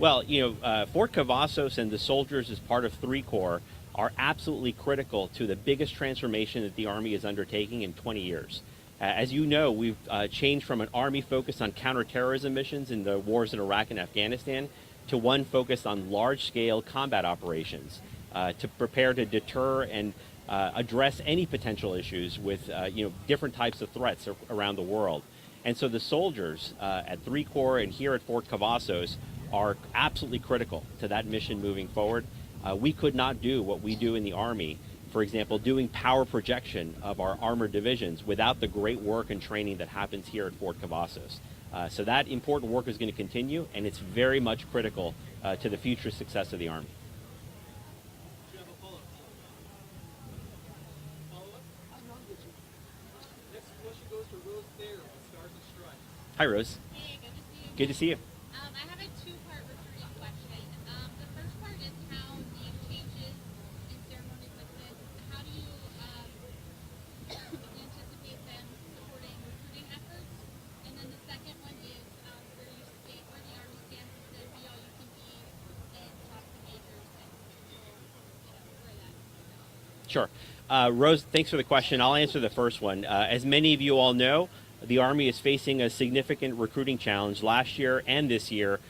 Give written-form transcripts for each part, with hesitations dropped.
Well, Fort Cavazos and the soldiers as part of 3 Corps are absolutely critical to the biggest transformation that the Army is undertaking in 20 years. As you know, we've changed from an Army focused on counterterrorism missions in the wars in Iraq and Afghanistan to one focused on large-scale combat operations to prepare to deter and address any potential issues with different types of threats around the world. And so the soldiers at 3 Corps and here at Fort Cavazos are absolutely critical to that mission moving forward. We could not do what we do in the Army, for example, doing power projection of our armored divisions without the great work and training that happens here at Fort Cavazos. So that important work is going to continue, and it's very much critical to the future success of the Army. Hi, Rose. Hey, good to see you. Good to see you. I have a two-part recruiting question. The first part is how these changes in ceremonies like this, how do you anticipate them supporting recruiting efforts? And then the second one is where the Army stands with the Be All You Can Be and talk to majors and where that is. Sure. Rose, thanks for the question. I'll answer the first one. As many of you all know, the Army is facing a significant recruiting challenge last year and this year.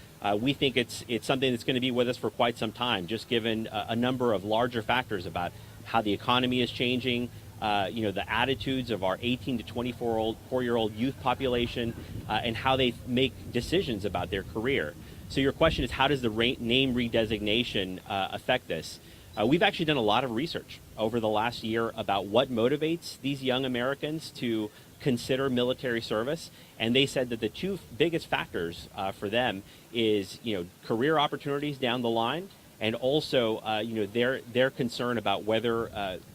We think it's something that's going to be with us for quite some time, just given a number of larger factors about how the economy is changing, the attitudes of our 18 to 24-year-old youth population, and how they make decisions about their career. So your question is, how does the name redesignation affect this? We've actually done a lot of research over the last year about what motivates these young Americans to consider military service, and they said that the two biggest factors for them is career opportunities down the line, and also their concern about whether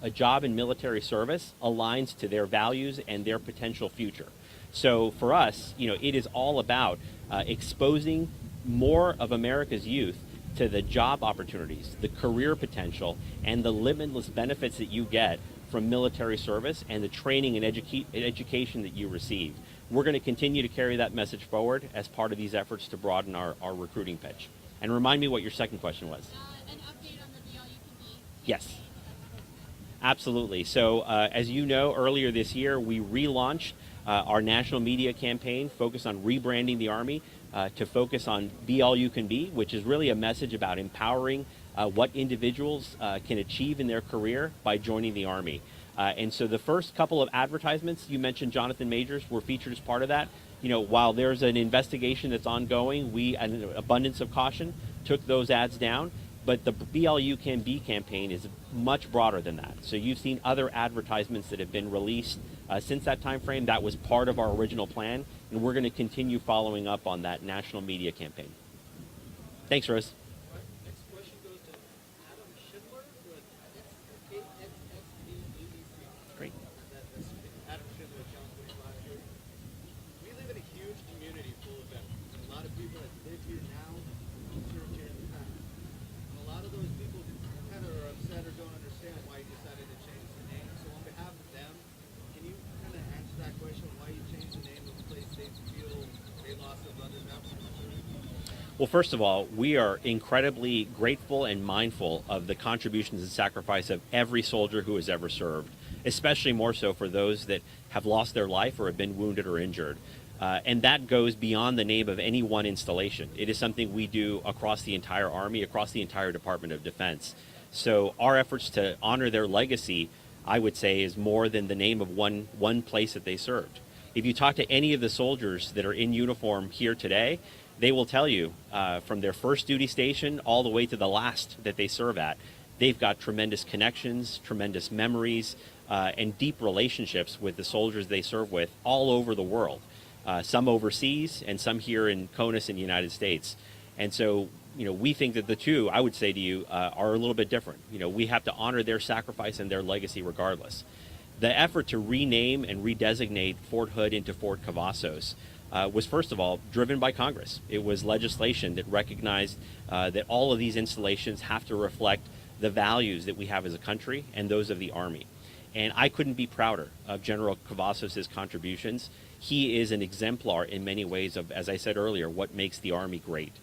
a job in military service aligns to their values and their potential future. So for us, it is all about exposing more of America's youth to the job opportunities, the career potential, and the limitless benefits that you get from military service and the training and education that you receive. We're going to continue to carry that message forward as part of these efforts to broaden our recruiting pitch. And remind me what your second question was. An update on the Be All You Can Be campaign. Yes. Absolutely. So as you know, earlier this year, we relaunched our national media campaign focused on rebranding the Army to focus on Be All You Can Be, which is really a message about empowering what individuals can achieve in their career by joining the Army. And so the first couple of advertisements, you mentioned Jonathan Majors, were featured as part of that. While there's an investigation that's ongoing, we, at an abundance of caution, took those ads down. But the Be All You Can Be campaign is much broader than that. So you've seen other advertisements that have been released since that time frame. That was part of our original plan, and we're going to continue following up on that national media campaign. Thanks, Rose. Next question goes to Adam Schindler with KXXBABC. Great. That's Adam Schindler, John 25 here. We live in a huge community full of veterans. A lot of people that live here now served here in the past. And a lot of those people kind of are upset or don't understand why you decided to change the name. So on behalf of them, can you kind of answer that question, why you changed the name of a place they feel they lost of others after the service? Well, first of all, we are incredibly grateful and mindful of the contributions and sacrifice of every soldier who has ever served, especially more so for those that have lost their life or have been wounded or injured. And that goes beyond the name of any one installation. It is something we do across the entire Army, across the entire Department of Defense. So our efforts to honor their legacy, I would say, is more than the name of one place that they served. If you talk to any of the soldiers that are in uniform here today, they will tell you from their first duty station all the way to the last that they serve at, they've got tremendous connections, tremendous memories, and deep relationships with the soldiers they serve with all over the world. Some overseas and some here in CONUS in the United States. And so, we think that the two, I would say to you, are a little bit different. We have to honor their sacrifice and their legacy regardless. The effort to rename and redesignate Fort Hood into Fort Cavazos was, first of all, driven by Congress. It was legislation that recognized that all of these installations have to reflect the values that we have as a country and those of the Army. And I couldn't be prouder of General Cavazos' contributions. He is an exemplar in many ways of, as I said earlier, what makes the Army great.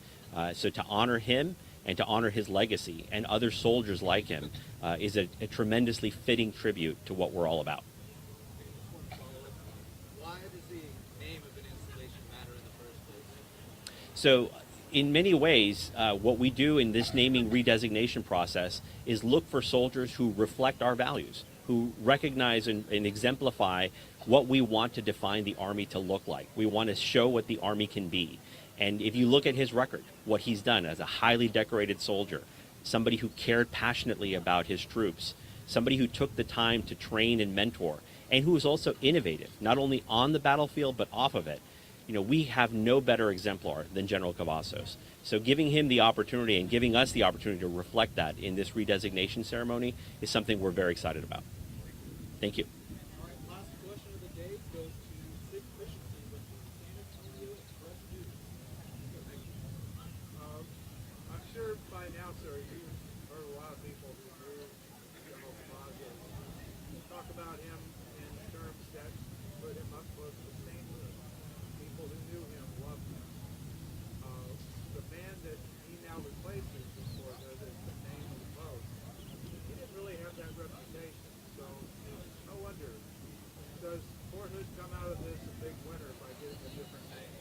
So to honor him and to honor his legacy and other soldiers like him is a tremendously fitting tribute to what we're all about. Just one follow-up. Why does the name of an installation matter in the first place? So, in many ways, what we do in this naming redesignation process is look for soldiers who reflect our values, who recognize and exemplify what we want to define the Army to look like. We want to show what the Army can be. And if you look at his record, what he's done as a highly decorated soldier, somebody who cared passionately about his troops, somebody who took the time to train and mentor, and who was also innovative, not only on the battlefield but off of it. We have no better exemplar than General Cavazos. So giving him the opportunity and giving us the opportunity to reflect that in this redesignation ceremony is something we're very excited about. Thank you. All right, last question of the day goes to Sid Christensen with the San Antonio Express News. Thank you. I'm sure by now, sir, you've heard a lot of people who knew General Cavazos talk about him in terms that put him up close to the same list. People who knew him loved him. The man that he now replaces, of course, as is the name of the post, he didn't really have that reputation. So it's no wonder. Does Fort Hood come out of this a big winner by getting a different name?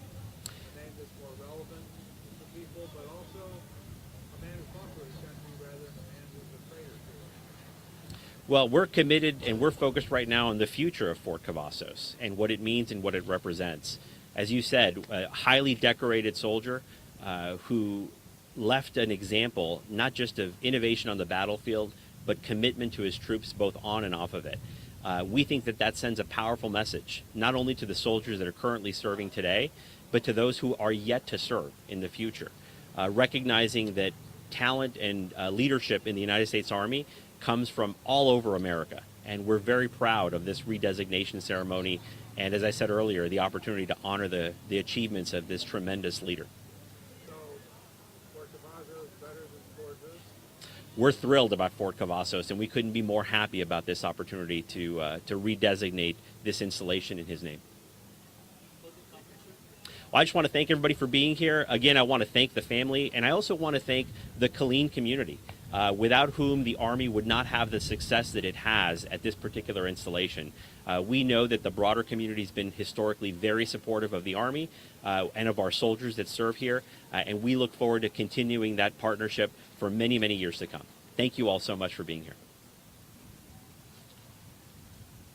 A name that's more relevant to people, but also a man who fought for his country rather than a man who's a traitor to it. Well, we're committed and we're focused right now on the future of Fort Cavazos and what it means and what it represents. As you said, a highly decorated soldier who left an example not just of innovation on the battlefield, but commitment to his troops both on and off of it. We think that sends a powerful message, not only to the soldiers that are currently serving today, but to those who are yet to serve in the future. Recognizing that talent and leadership in the United States Army comes from all over America. And we're very proud of this redesignation ceremony. And as I said earlier, the opportunity to honor the achievements of this tremendous leader. So, Fort Cavazos better than Fort Hood? We're thrilled about Fort Cavazos, and we couldn't be more happy about this opportunity to redesignate this installation in his name. Well, I just want to thank everybody for being here. Again, I want to thank the family, and I also want to thank the Killeen community, without whom the Army would not have the success that it has at this particular installation. We know that the broader community has been historically very supportive of the Army and of our soldiers that serve here, and we look forward to continuing that partnership for many, many years to come. Thank you all so much for being here.